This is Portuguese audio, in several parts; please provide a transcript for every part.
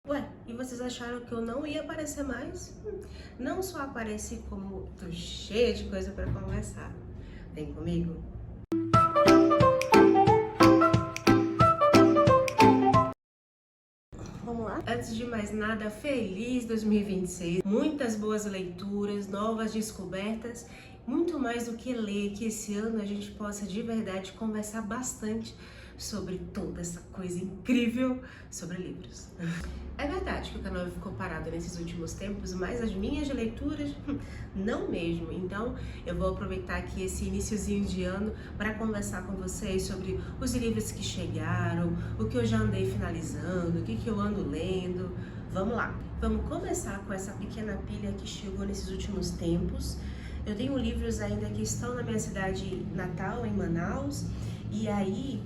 Ué, e vocês acharam que eu não ia aparecer mais? Não só apareci, como tô cheia de coisa pra conversar. Vem comigo? Vamos lá? Antes de mais nada, feliz 2026. Muitas boas leituras, novas descobertas, muito mais do que ler, que esse ano a gente possa de verdade conversar bastante sobre toda essa coisa incrível sobre livros. É verdade que o canal ficou parado nesses últimos tempos, mas as minhas leituras, não mesmo. Então, eu vou aproveitar aqui esse iniciozinho de ano para conversar com vocês sobre os livros que chegaram, o que eu já andei finalizando, o que eu ando lendo. Vamos lá. Vamos começar com essa pequena pilha que chegou nesses últimos tempos. Eu tenho livros ainda que estão na minha cidade natal, em Manaus, e aí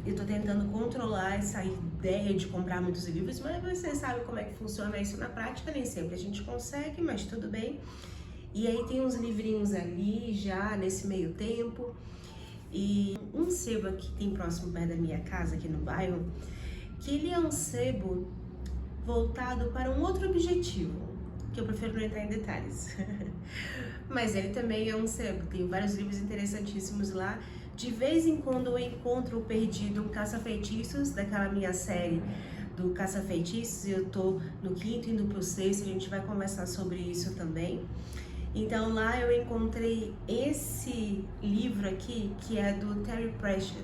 eu tô tentando controlar essa ideia de comprar muitos livros, mas você sabe como é que funciona isso na prática, nem sempre a gente consegue, mas tudo bem. E aí tem uns livrinhos ali já nesse meio tempo. E um sebo aqui que tem próximo perto da minha casa, aqui no bairro, que ele é um sebo voltado para um outro objetivo, que eu prefiro não entrar em detalhes. Mas ele também é um sebo, tem vários livros interessantíssimos lá. De vez em quando eu encontro o perdido, um caça-feitiços, daquela minha série do caça-feitiços, eu tô no 5º, indo pro 6º, a gente vai conversar sobre isso também. Então lá eu encontrei esse livro aqui, que é do Terry Pratchett,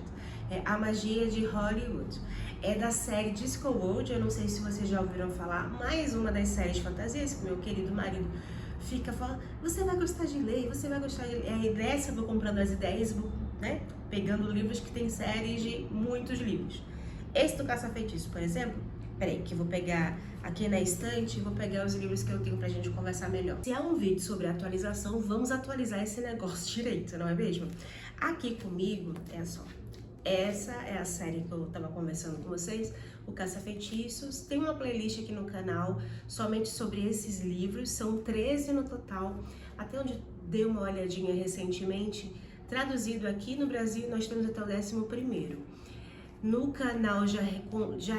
A Magia de Hollywood. É da série Discworld, eu não sei se vocês já ouviram falar, mais uma das séries de fantasias que meu querido marido fica falando, você vai gostar de ler, você vai gostar de ler. Aí dessa eu vou comprando as ideias, vou, né, pegando livros que tem séries de muitos livros. Esse do Caça-Feitiço, por exemplo, peraí, que eu vou pegar aqui na estante e vou pegar os livros que eu tenho pra gente conversar melhor. Se é um vídeo sobre atualização, vamos atualizar esse negócio direito, não é mesmo? Aqui comigo, é só, essa é a série que eu tava conversando com vocês, o Caça-Feitiços. Tem uma playlist aqui no canal somente sobre esses livros, são 13 no total, até onde dei uma olhadinha recentemente. Traduzido aqui no Brasil, nós temos até o 11º. No canal já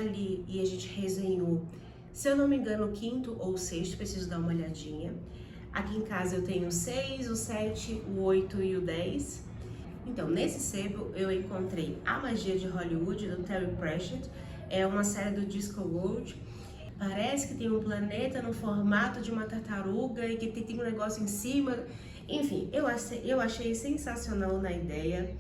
li e a gente resenhou, se eu não me engano, o 5º ou o 6º, preciso dar uma olhadinha. Aqui em casa eu tenho o 6, o 7, o 8 e o 10. Então, nesse sebo eu encontrei A Magia de Hollywood, do Terry Pratchett. É uma série do Discworld. Parece que tem um planeta no formato de uma tartaruga e que tem um negócio em cima. Enfim, eu achei sensacional na ideia.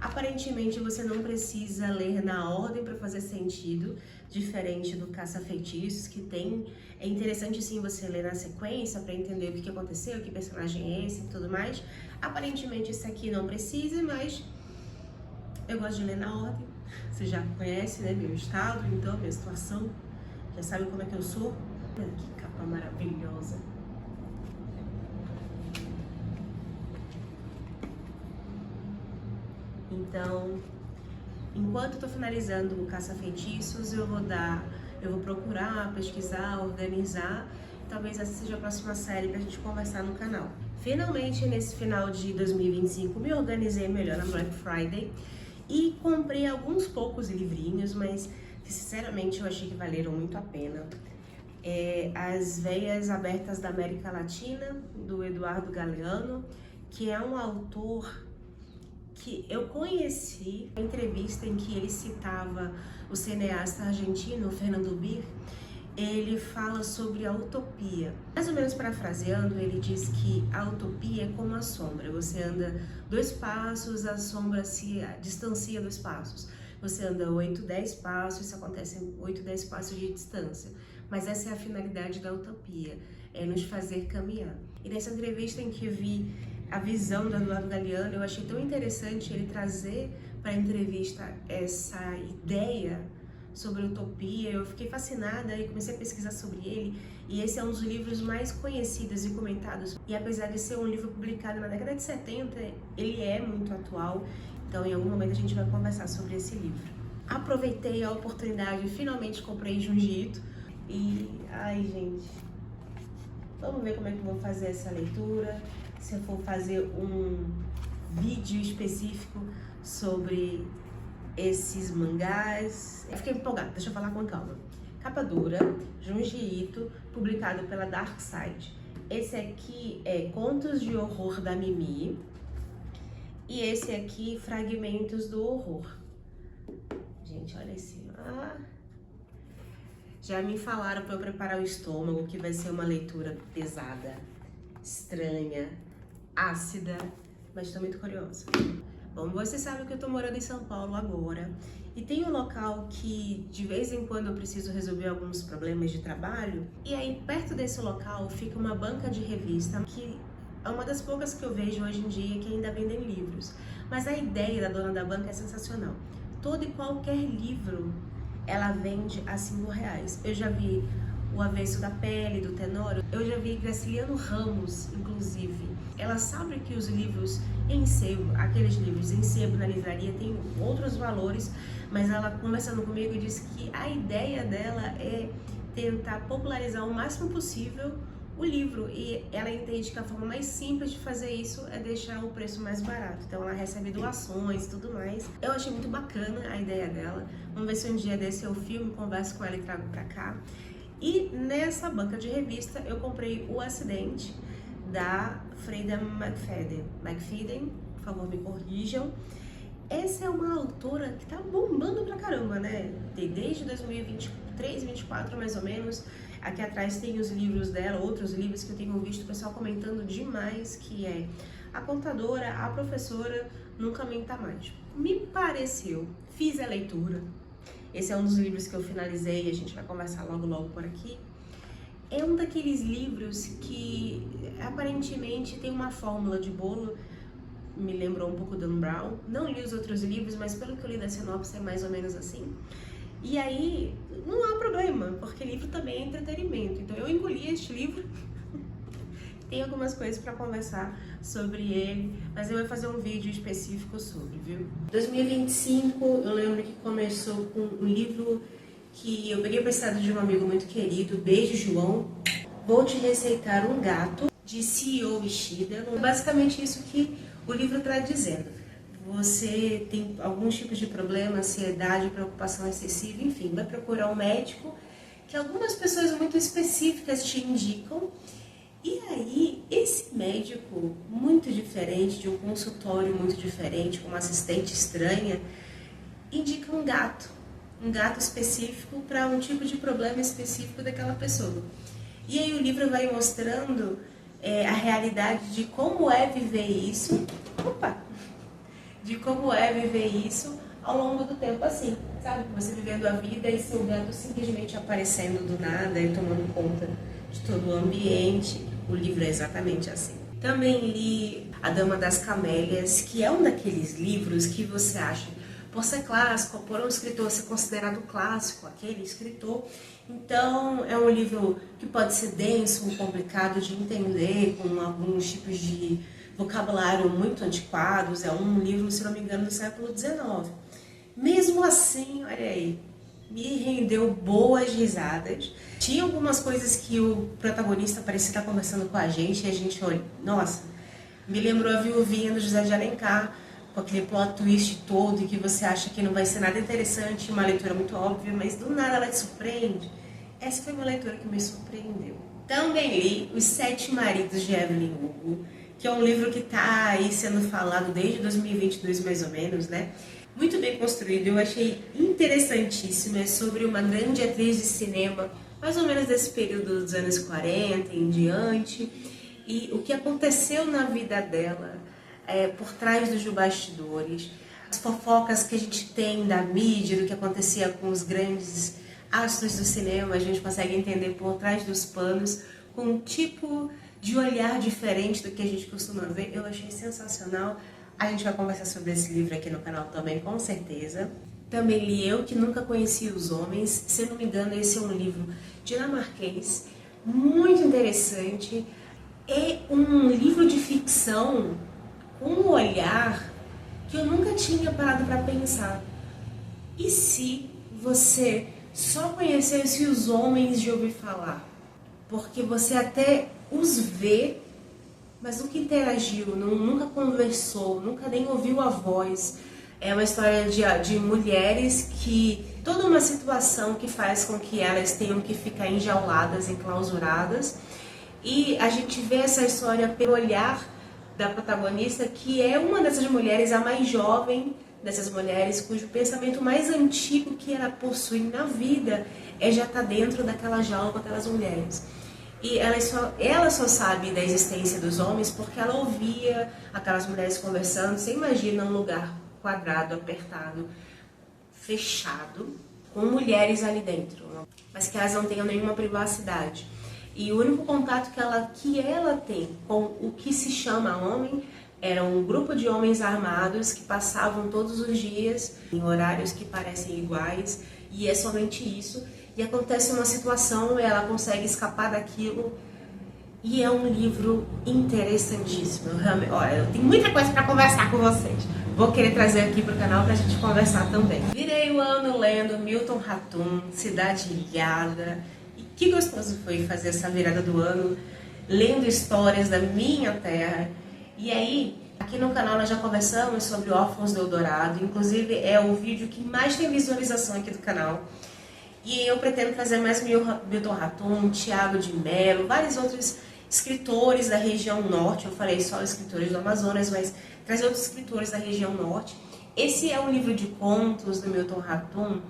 Aparentemente você não precisa ler na ordem para fazer sentido, diferente do Caça-Feitiços, que tem. É interessante sim você ler na sequência para entender o que aconteceu, que personagem é esse e tudo mais. Aparentemente esse aqui não precisa, mas eu gosto de ler na ordem. Você já conhece, né, meu estado, então, minha situação, já sabe como é que eu sou. Que capa maravilhosa. Então, enquanto eu tô finalizando o Caça-Feitiços, eu vou procurar, pesquisar, organizar. Talvez essa seja a próxima série pra gente conversar no canal. Finalmente, nesse final de 2025, me organizei melhor na Black Friday e comprei alguns poucos livrinhos, mas que sinceramente eu achei que valeram muito a pena. As Veias Abertas da América Latina, do Eduardo Galeano, que é um autor que eu conheci uma entrevista em que ele citava o cineasta argentino Fernando Bir. Ele fala sobre a utopia. Mais ou menos parafraseando, ele diz que a utopia é como a sombra. Você anda 2 passos, a sombra se distancia 2 passos. Você anda 8, 10 passos, isso acontece em 8, 10 passos de distância. Mas essa é a finalidade da utopia, é nos fazer caminhar. E nessa entrevista em que eu vi a visão do Eduardo Galeano, eu achei tão interessante ele trazer para a entrevista essa ideia sobre utopia. Eu fiquei fascinada e comecei a pesquisar sobre ele, e esse é um dos livros mais conhecidos e comentados. E apesar de ser um livro publicado na década de 70, ele é muito atual, então em algum momento a gente vai conversar sobre esse livro. Aproveitei a oportunidade e finalmente comprei Junji Ito, e ai gente, vamos ver como é que eu vou fazer essa leitura, se eu for fazer um vídeo específico sobre esses mangás. Eu fiquei empolgada, deixa eu falar com calma. Capa dura, Junji Ito, publicado pela Dark Side. Esse aqui é Contos de Horror da Mimi. E esse aqui, Fragmentos do Horror. Gente, olha esse. Já me falaram para eu preparar o estômago que vai ser uma leitura pesada, estranha, ácida, mas estou muito curiosa. Bom, você sabe que eu tô morando em São Paulo agora e tem um local que de vez em quando eu preciso resolver alguns problemas de trabalho, e aí perto desse local fica uma banca de revista que é uma das poucas que eu vejo hoje em dia que ainda vendem livros. Mas a ideia da dona da banca é sensacional. Todo e qualquer livro ela vende a R$5. Eu já vi O Avesso da Pele, do Tenório. Eu já vi Graciliano Ramos, inclusive. Ela sabe que os livros em sebo, aqueles livros em sebo na livraria, tem outros valores, mas ela, conversando comigo, disse que a ideia dela é tentar popularizar o máximo possível o livro, e ela entende que a forma mais simples de fazer isso é deixar o preço mais barato. Então ela recebe doações e tudo mais. Eu achei muito bacana a ideia dela. Vamos ver se um dia desse eu filmo, converso com ela e trago pra cá. E nessa banca de revista eu comprei O Acidente, da Freida McFadden, por favor me corrijam. Essa é uma autora que tá bombando pra caramba, né? Desde 2023, 2024 mais ou menos. Aqui atrás tem os livros dela, outros livros que eu tenho visto o pessoal comentando demais, que é A Contadora, A Professora, Nunca Menta Mais. Me pareceu, fiz a leitura. Esse é um dos livros que eu finalizei e a gente vai conversar logo por aqui. É um daqueles livros que aparentemente tem uma fórmula de bolo, me lembrou um pouco Dan Brown. Não li os outros livros, mas pelo que eu li da sinopse é mais ou menos assim. E aí, não há problema, porque livro também é entretenimento. Então eu engoli este livro. Tem algumas coisas para conversar sobre ele, mas eu vou fazer um vídeo específico sobre, viu? 2025, eu lembro que começou com um livro que eu peguei emprestado de um amigo muito querido, beijo João. Vou te receitar um gato, de CEO Ishida. Basicamente isso que o livro está dizendo. Você tem alguns tipos de problema, ansiedade, preocupação excessiva, enfim, vai procurar um médico que algumas pessoas muito específicas te indicam. E aí, esse médico muito diferente, de um consultório muito diferente, com uma assistente estranha, indica um gato específico para um tipo de problema específico daquela pessoa. E aí o livro vai mostrando a realidade de como é viver isso. De como é viver isso ao longo do tempo assim, sabe? Você vivendo a vida e seu gato simplesmente aparecendo do nada e tomando conta de todo o ambiente. O livro é exatamente assim. Também li A Dama das Camélias, que é um daqueles livros que você acha, por ser clássico, por um escritor ser considerado clássico, aquele escritor, então é um livro que pode ser denso, complicado de entender, com alguns tipos de vocabulário muito antiquados. É um livro, se não me engano, do século XIX. Mesmo assim, olha aí, me rendeu boas risadas. Tinha algumas coisas que o protagonista parecia estar conversando com a gente e a gente olha, nossa, me lembrou a Viuvinha do José de Alencar, com aquele plot twist todo e que você acha que não vai ser nada interessante, uma leitura muito óbvia, mas do nada ela te surpreende. Essa foi uma leitura que me surpreendeu. Também li Os Sete Maridos de Evelyn Hugo, que é um livro que está aí sendo falado desde 2022 mais ou menos, né? Muito bem construído, eu achei interessantíssimo. É sobre uma grande atriz de cinema, mais ou menos desse período dos anos 40 em diante, e o que aconteceu na vida dela, por trás dos bastidores, as fofocas que a gente tem da mídia, do que acontecia com os grandes astros do cinema, a gente consegue entender por trás dos panos, com um tipo de olhar diferente do que a gente costuma ver. Eu achei sensacional. A gente vai conversar sobre esse livro aqui no canal também, com certeza. Também li Eu Que Nunca Conheci os Homens. Se não me engano, esse é um livro dinamarquês, muito interessante. É um livro de ficção com um olhar que eu nunca tinha parado para pensar. E se você só conhecesse os homens de ouvir falar? Porque você até os vê, mas nunca interagiu, nunca conversou, nunca nem ouviu a voz. É uma história de mulheres que toda uma situação que faz com que elas tenham que ficar enjauladas, enclausuradas. E a gente vê essa história pelo olhar da protagonista, que é uma dessas mulheres, a mais jovem dessas mulheres, cujo pensamento mais antigo que ela possui na vida é já estar dentro daquela jaula com aquelas mulheres. E ela só sabe da existência dos homens porque ela ouvia aquelas mulheres conversando. Você imagina um lugar quadrado, apertado, fechado, com mulheres ali dentro, mas que elas não tenham nenhuma privacidade. E o único contato que ela tem com o que se chama homem era um grupo de homens armados que passavam todos os dias em horários que parecem iguais, e é somente isso. E acontece uma situação, ela consegue escapar daquilo, e é um livro interessantíssimo. Olha, eu tenho muita coisa para conversar com vocês. Vou querer trazer aqui para o canal para a gente conversar também. Virei o ano lendo Milton Ratum, Cidade Ilhada. E que gostoso foi fazer essa virada do ano, lendo histórias da minha terra. E aí, aqui no canal nós já conversamos sobre Órfãos do Eldorado. Inclusive é o vídeo que mais tem visualização aqui do canal. E eu pretendo trazer mais Milton Ratum, Tiago de Mello, vários outros escritores da região norte. Eu falei só escritores do Amazonas, mas trazer outros escritores da região norte. Esse é um livro de contos do Milton Ratum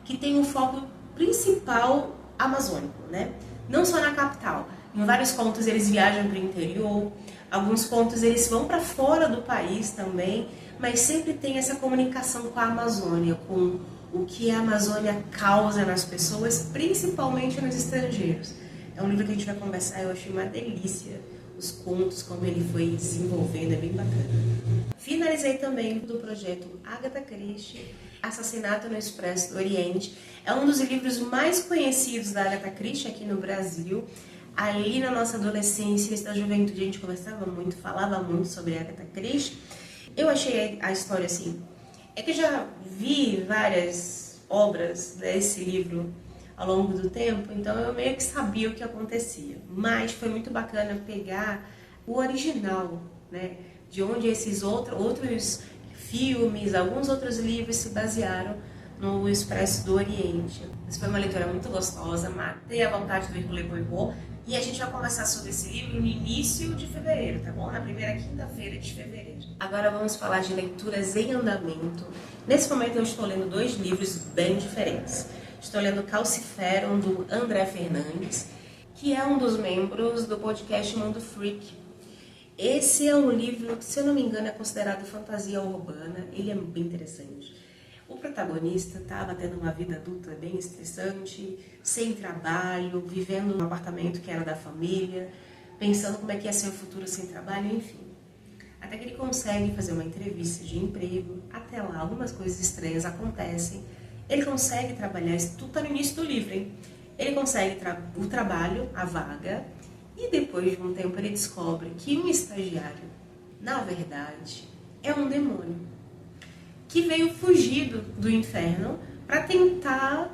que tem um foco principal amazônico, né? Não só na capital. Em vários contos eles viajam para o interior, alguns contos eles vão para fora do país também, mas sempre tem essa comunicação com a Amazônia, com o que a Amazônia causa nas pessoas, principalmente nos estrangeiros. É um livro que a gente vai conversar, eu achei uma delícia. Os contos, como ele foi desenvolvendo, é bem bacana. Finalizei também do projeto Agatha Christie, Assassinato no Expresso do Oriente. É um dos livros mais conhecidos da Agatha Christie aqui no Brasil. Ali na nossa adolescência e na juventude a gente conversava muito, falava muito sobre Agatha Christie. Eu achei a história assim, é que eu já vi várias obras desse livro ao longo do tempo, então eu meio que sabia o que acontecia. Mas foi muito bacana pegar o original, né? De onde esses outros filmes, alguns outros livros se basearam no Expresso do Oriente. Essa foi uma leitura muito gostosa, matei a vontade do Hercule Poirot. E a gente vai conversar sobre esse livro no início de fevereiro, tá bom? Na primeira quinta-feira de fevereiro. Agora vamos falar de leituras em andamento. Nesse momento eu estou lendo dois livros bem diferentes. Estou lendo Calciferum, do André Fernandes, que é um dos membros do podcast Mundo Freak. Esse é um livro que, se eu não me engano, é considerado fantasia urbana. Ele é bem interessante. O protagonista estava tendo uma vida adulta bem estressante, sem trabalho, vivendo num apartamento que era da família, pensando como é que ia ser o futuro sem trabalho, enfim. Até que ele consegue fazer uma entrevista de emprego, até lá algumas coisas estranhas acontecem, ele consegue trabalhar, isso tudo está no início do livro, hein? Ele consegue o trabalho, a vaga, e depois de um tempo ele descobre que um estagiário, na verdade, é um demônio que veio fugido do inferno para tentar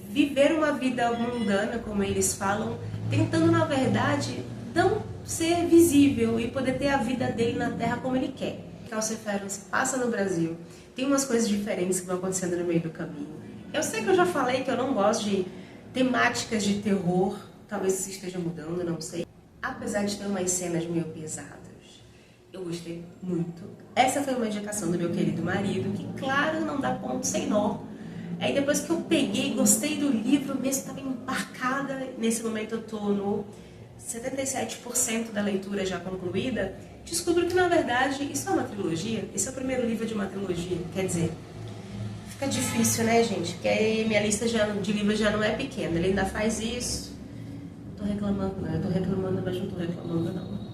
viver uma vida mundana, como eles falam, tentando, na verdade, não ser visível e poder ter a vida dele na Terra como ele quer. Calciferum se passa no Brasil, tem umas coisas diferentes que vão acontecendo no meio do caminho. Eu sei que eu já falei que eu não gosto de temáticas de terror, talvez isso esteja mudando, não sei. Apesar de ter umas cenas meio pesadas, eu gostei muito. Essa foi uma indicação do meu querido marido, que claro, não dá ponto sem nó. Aí depois que eu peguei, gostei do livro, mesmo estava embarcada, nesse momento eu estou no 77% da leitura já concluída, descubro que na verdade isso é uma trilogia, esse é o primeiro livro de uma trilogia, quer dizer, fica difícil, né, gente? Porque aí minha lista de livros já não é pequena, ele ainda faz isso. Tô reclamando, né? Eu tô reclamando, mas não tô reclamando não.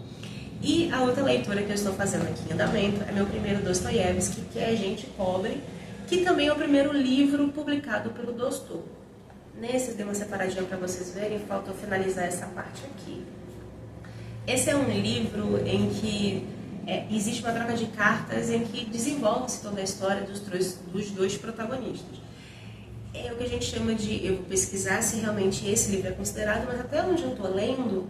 E a outra leitura que eu estou fazendo aqui em andamento é meu primeiro Dostoiévski, que é Gente Pobre, que também é o primeiro livro publicado pelo Dostô. Nesse eu dei uma separadinha para vocês verem, falta eu finalizar essa parte aqui. Esse é um livro em que existe uma troca de cartas em que desenvolve-se toda a história dos dois protagonistas. É o que a gente chama de, eu vou pesquisar se realmente esse livro é considerado, mas até onde eu estou lendo,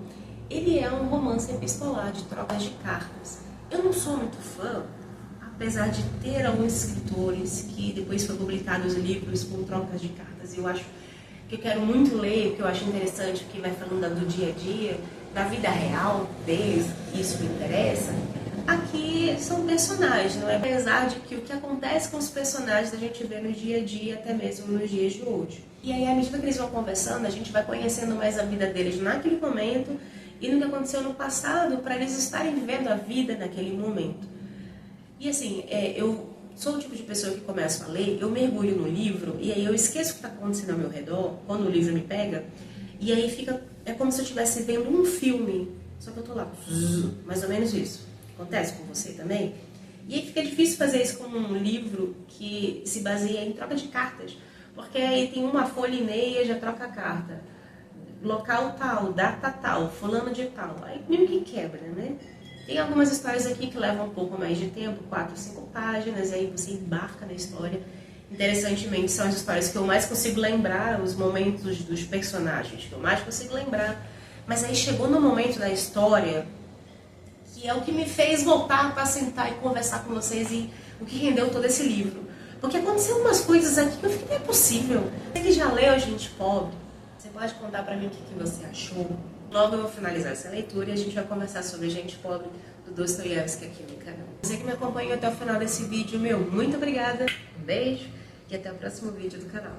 ele é um romance epistolar de trocas de cartas. Eu não sou muito fã, apesar de ter alguns escritores que depois foram publicados livros com trocas de cartas, eu acho que eu quero muito ler, que eu acho interessante, que vai falando do dia a dia, da vida real deles, isso me interessa. Aqui são personagens, não é? Apesar de que o que acontece com os personagens a gente vê no dia a dia, até mesmo nos dias de hoje. E aí, à medida que eles vão conversando, a gente vai conhecendo mais a vida deles naquele momento e no que aconteceu no passado, para eles estarem vivendo a vida naquele momento. E assim, eu sou o tipo de pessoa que começa a ler, eu mergulho no livro e aí eu esqueço o que está acontecendo ao meu redor, quando o livro me pega, e aí é como se eu estivesse vendo um filme, só que eu tô lá, mais ou menos isso. Acontece com você também? E aí fica difícil fazer isso com um livro que se baseia em troca de cartas, porque aí tem uma folha e meia, já troca a carta. Local tal, data tal, fulano de tal. Aí meio que quebra, né? Tem algumas histórias aqui que levam um pouco mais de tempo, 4, 5 páginas, e aí você embarca na história. Interessantemente, são as histórias que eu mais consigo lembrar, os momentos dos personagens que eu mais consigo lembrar. Mas aí chegou no momento da história que é o que me fez voltar para sentar e conversar com vocês e o que rendeu todo esse livro. Porque aconteceram umas coisas aqui que eu fiquei, não é possível. Você que já leu Gente Pobre, você pode contar para mim o que você achou? Logo eu vou finalizar essa leitura e a gente vai conversar sobre Gente Pobre, do Dostoiévski aqui no canal. Você que me acompanhou até o final desse vídeo, muito obrigada, um beijo e até o próximo vídeo do canal.